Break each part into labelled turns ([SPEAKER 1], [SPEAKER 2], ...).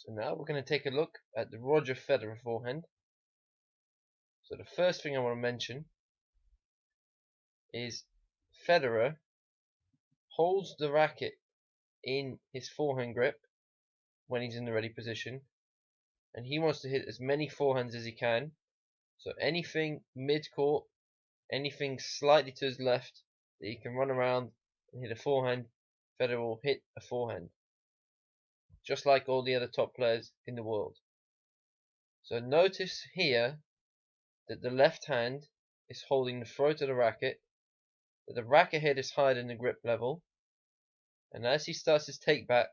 [SPEAKER 1] So now we're going to take a look at the Roger Federer forehand. So the first thing I want to mention is Federer holds the racket in his forehand grip when he's in the ready position, and he wants to hit as many forehands as he can. So anything mid-court, anything slightly to his left that he can run around and hit a forehand, Federer will hit a forehand, just like all the other top players in the world. So notice here that the left hand is holding the throat of the racket, that the racket head is higher than the grip level, and as he starts his take back,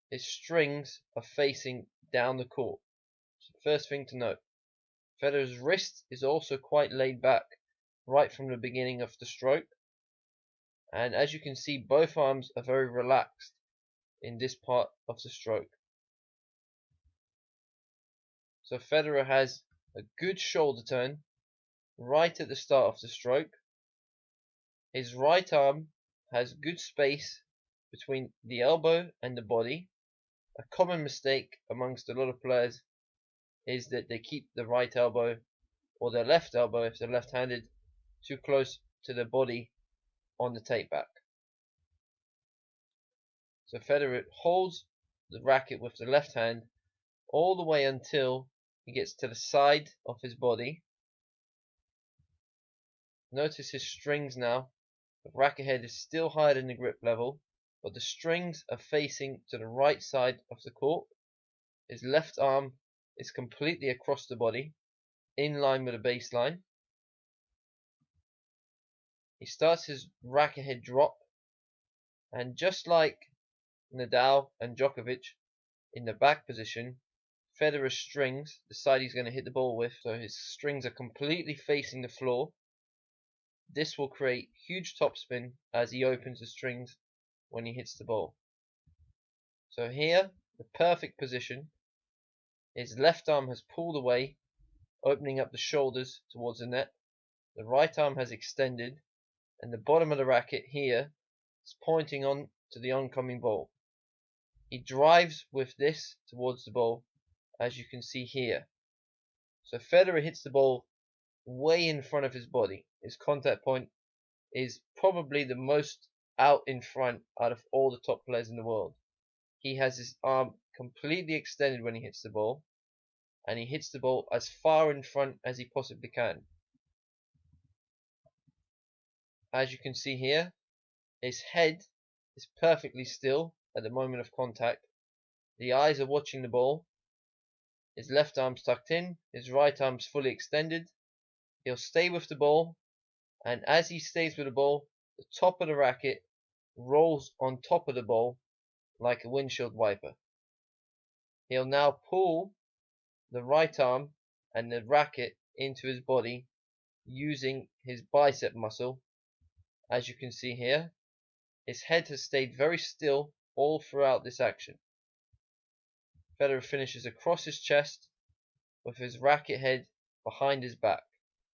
[SPEAKER 1] his strings are facing down the court. So first thing to note, Federer's wrist is also quite laid back right from the beginning of the stroke, and as you can see, both arms are very relaxed in this part of the stroke. So Federer has a good shoulder turn right at the start of the stroke. His right arm has good space between the elbow and the body. A common mistake amongst a lot of players is that they keep the right elbow or their left elbow, if they're left-handed, too close to the body on the take back. So Federer holds the racket with the left hand all the way until he gets to the side of his body. Notice his strings now. The racket head is still higher than the grip level, but the strings are facing to the right side of the court. His left arm is completely across the body, in line with the baseline. He starts his racket head drop, and just like Nadal and Djokovic in the back position, Federer's strings, the side he's going to hit the ball with, so his strings are completely facing the floor. This will create huge topspin as he opens the strings when he hits the ball. So here, the perfect position. His left arm has pulled away, opening up the shoulders towards the net. The right arm has extended, and the bottom of the racket here is pointing on to the oncoming ball. He drives with this towards the ball, as you can see here. So Federer hits the ball way in front of his body. His contact point is probably the most out in front out of all the top players in the world. He has his arm completely extended when he hits the ball, and he hits the ball as far in front as he possibly can. As you can see here, his head is perfectly still at the moment of contact. The eyes are watching the ball. His left arm's tucked in, his right arm's fully extended. He'll stay with the ball, and as he stays with the ball, the top of the racket rolls on top of the ball like a windshield wiper. He'll now pull the right arm and the racket into his body using his bicep muscle. As you can see here, his head has stayed very still all throughout this action. Federer finishes across his chest with his racket head behind his back.